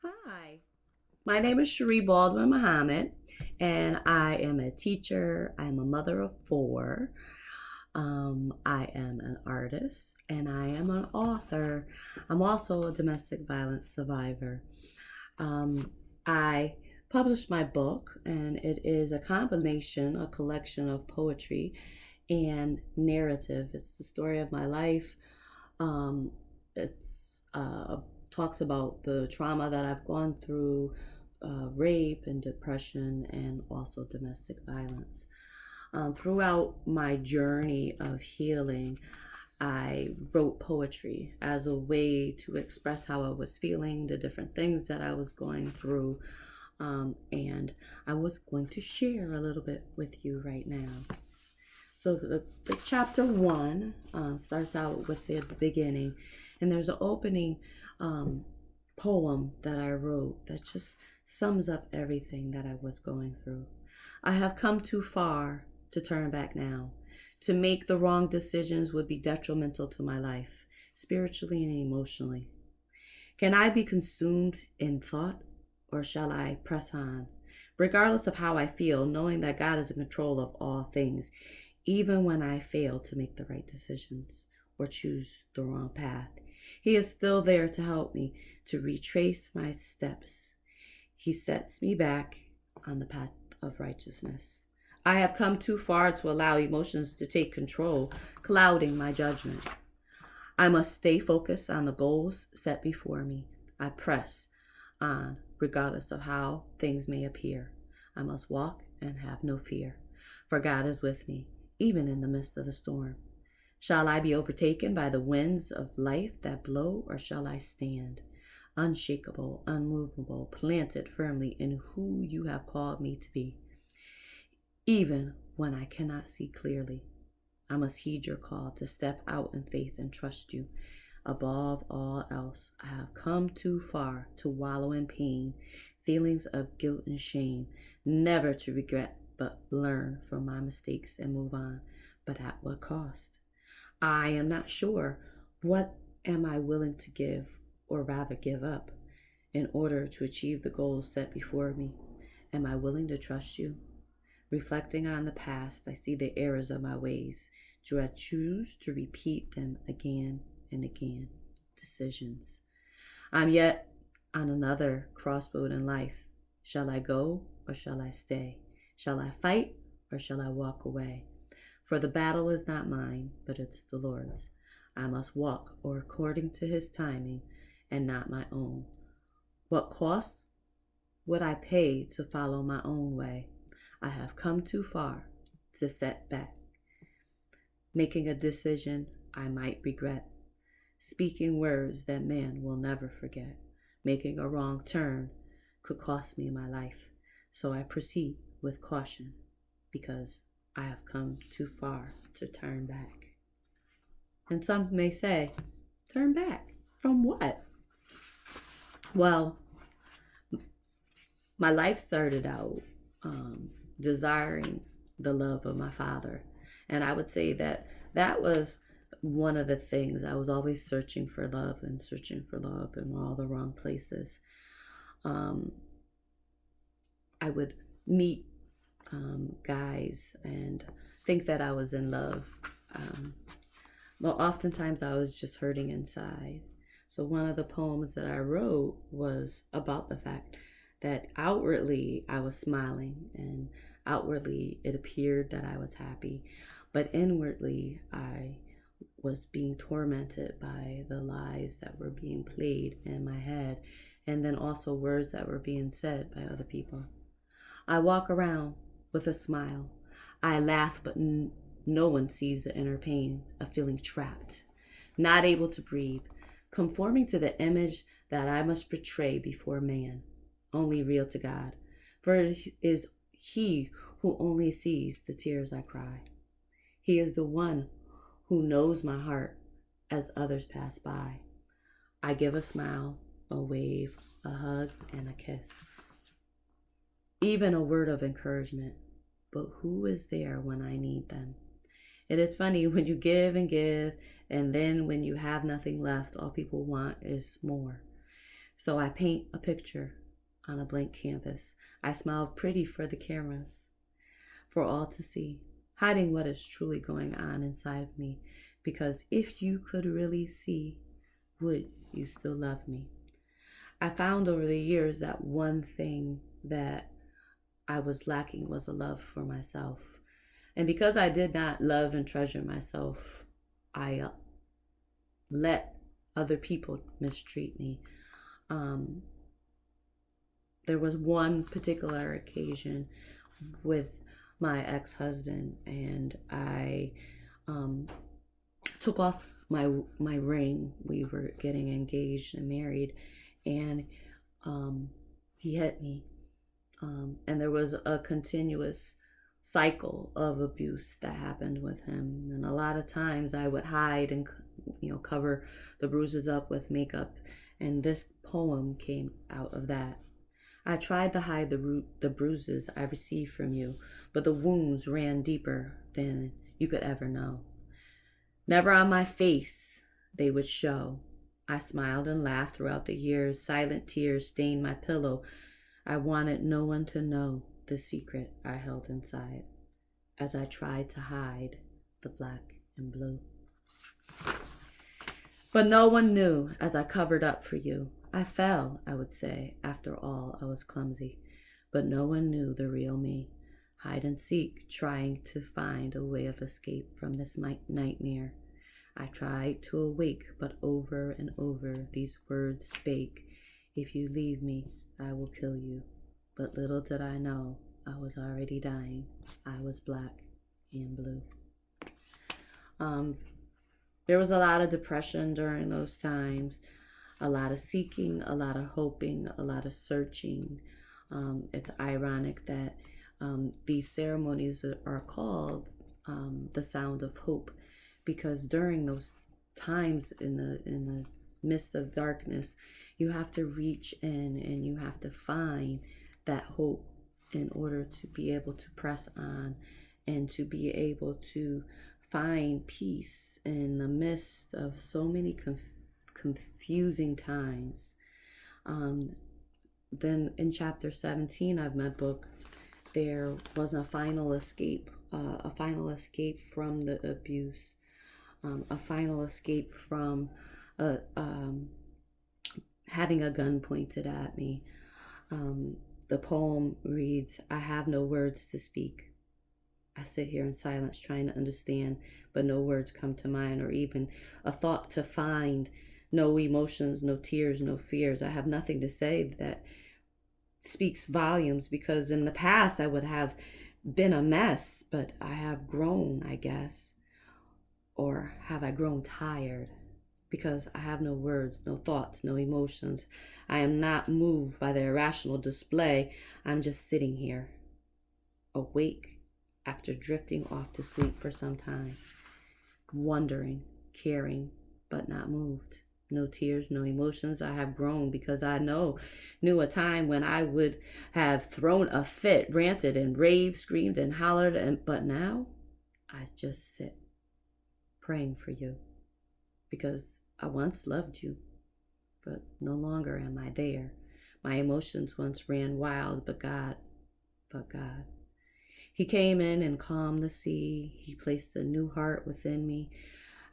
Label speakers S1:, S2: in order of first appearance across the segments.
S1: Hi, my name is Sheree Baldwin Muhammad, and I am a teacher. I'm a mother of four. I am an artist, and I am an author. I'm also a domestic violence survivor. Um, I published my book, and it is a combination, a collection of poetry and narrative. It's the story of my life. It's talks about the trauma that I've gone through, rape and depression, and also domestic violence. Throughout my journey of healing, I wrote poetry as a way to express how I was feeling, the different things that I was going through, and I was going to share a little bit with you right now. So the chapter one starts out with the beginning, and there's an opening um, poem that I wrote that just sums up everything that I was going through. I have come too far to turn back now. To make the wrong decisions would be detrimental to my life, spiritually and emotionally. Can I be consumed in thought, or shall I press on? Regardless of how I feel, knowing that God is in control of all things, even when I fail to make the right decisions or choose the wrong path. He is still there to help me to retrace my steps. He sets me back on the path of righteousness. I have come too far to allow emotions to take control, clouding my judgment. I must stay focused on the goals set before me. I press on regardless of how things may appear. I must walk and have no fear, for God is with me, even in the midst of the storm. Shall I be overtaken by the winds of life that blow, or shall I stand, unshakable, unmovable, planted firmly in who you have called me to be, even when I cannot see clearly? I must heed your call to step out in faith and trust you. Above all else, I have come too far to wallow in pain, feelings of guilt and shame, never to regret, but learn from my mistakes and move on. But at what cost? I am not sure. What am I willing to give, or rather give up, in order to achieve the goals set before me? Am I willing to trust you? Reflecting on the past, I see the errors of my ways. Do I choose to repeat them again and again? Decisions. I'm yet on another crossroad in life. Shall I go, or shall I stay? Shall I fight, or shall I walk away? For the battle is not mine, but it's the Lord's. I must walk or according to his timing and not my own. What cost would I pay to follow my own way? I have come too far to set back, making a decision I might regret, speaking words that man will never forget. Making a wrong turn could cost me my life, so I proceed with caution because I have come too far to turn back. And some may say, turn back from what? Well, my life started out um, desiring the love of my father. And I would say that that was one of the things. I was always searching for love and searching for love in all the wrong places. Um, I would meet guys and think that I was in love. Um, but oftentimes I was just hurting inside. So one of the poems that I wrote was about the fact that outwardly I was smiling and outwardly it appeared that I was happy, but inwardly I was being tormented by the lies that were being played in my head, and then also words that were being said by other people. I walk around with a smile. I laugh, but no one sees the inner pain of feeling trapped, not able to breathe, conforming to the image that I must portray before man, only real to God. For it is He who only sees the tears I cry. He is the one who knows my heart as others pass by. I give a smile, a wave, a hug, and a kiss, even a word of encouragement. But who is there when I need them? It is funny when you give, and then when you have nothing left, all people want is more. So I paint a picture on a blank canvas. I smile pretty for the cameras, for all to see, hiding what is truly going on inside of me. Because if you could really see, would you still love me? I found over the years that one thing that I was lacking was a love for myself. And because I did not love and treasure myself, I let other people mistreat me. Um, there was one particular occasion with my ex-husband, and I um, took off my ring. We were getting engaged and married, and um, he hit me. And there was a continuous cycle of abuse that happened with him. And a lot of times I would hide and cover the bruises up with makeup. And this poem came out of that. I tried to hide the bruises I received from you, but the wounds ran deeper than you could ever know. Never on my face they would show. I smiled and laughed throughout the years. Silent tears stained my pillow. I wanted no one to know the secret I held inside as I tried to hide the black and blue. But no one knew as I covered up for you. I fell, I would say. After all, I was clumsy. But no one knew the real me. Hide and seek, trying to find a way of escape from this nightmare. I tried to awake, but over and over these words spake. If you leave me, I will kill you. But little did I know, I was already dying. I was black and blue. There was a lot of depression during those times, a lot of seeking, a lot of hoping, a lot of searching. It's ironic that these ceremonies are called the sound of hope, because during those times in the midst of darkness, you have to reach in and you have to find that hope in order to be able to press on and to be able to find peace in the midst of so many confusing times. Then in chapter 17 of my book, there was a final escape from the abuse, a final escape from having a gun pointed at me. The poem reads, I have no words to speak. I sit here in silence trying to understand, but no words come to mind, or even a thought to find. No emotions, no tears, no fears. I have nothing to say that speaks volumes, because in the past I would have been a mess, but I have grown, I guess. Or have I grown tired? Because I have no words, no thoughts, no emotions. I am not moved by the irrational display. I'm just sitting here, awake after drifting off to sleep for some time, wondering, caring, but not moved. No tears, no emotions. I have grown because I knew a time when I would have thrown a fit, ranted and raved, screamed and hollered, but now I just sit praying for you, because I once loved you, but no longer am I there. My emotions once ran wild, but God. He came in and calmed the sea. He placed a new heart within me.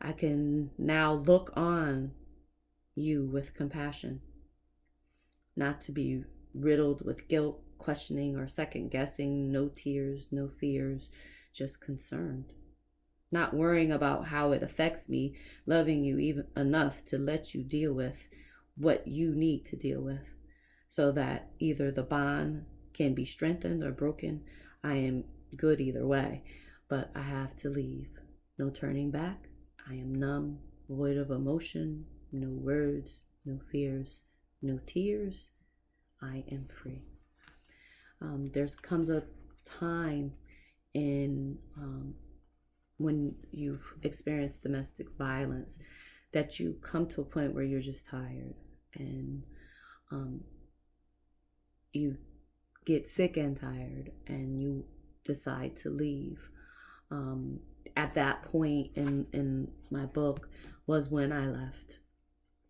S1: I can now look on you with compassion, not to be riddled with guilt, questioning, or second guessing. No tears, no fears, just concerned. Not worrying about how it affects me, loving you even enough to let you deal with what you need to deal with, so that either the bond can be strengthened or broken. I am good either way, but I have to leave. No turning back. I am numb, void of emotion, no words, no fears, no tears. I am free. There comes a time in when you've experienced domestic violence that you come to a point where you're just tired, and you get sick and tired, and you decide to leave. At that point in my book was when I left.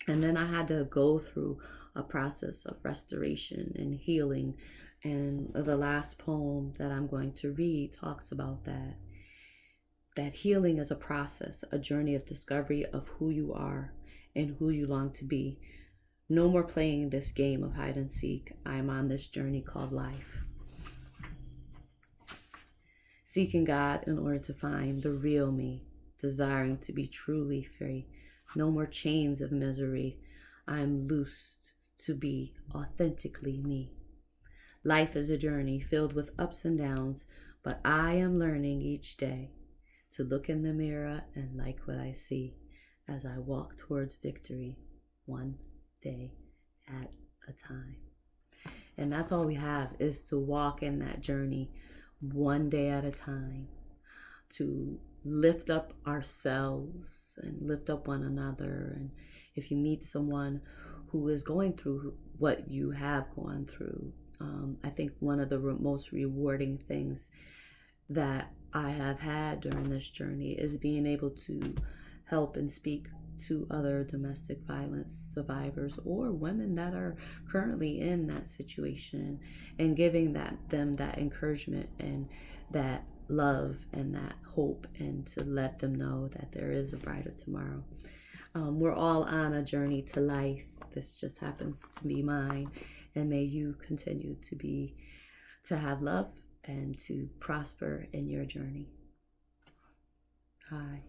S1: And then I had to go through a process of restoration and healing. And the last poem that I'm going to read talks about that healing is a process, a journey of discovery of who you are and who you long to be. No more playing this game of hide and seek. I am on this journey called life, seeking God in order to find the real me, desiring to be truly free. No more chains of misery. I am loosed to be authentically me. Life is a journey filled with ups and downs, but I am learning each day to look in the mirror and like what I see as I walk towards victory, one day at a time. And that's all we have, is to walk in that journey one day at a time, to lift up ourselves and lift up one another. And if you meet someone who is going through what you have gone through, I think one of the most rewarding things that I have had during this journey is being able to help and speak to other domestic violence survivors or women that are currently in that situation, and giving them that encouragement and that love and that hope, and to let them know that there is a brighter tomorrow. We're all on a journey to life. This just happens to be mine, and may you continue to have love and to prosper in your journey. Hi.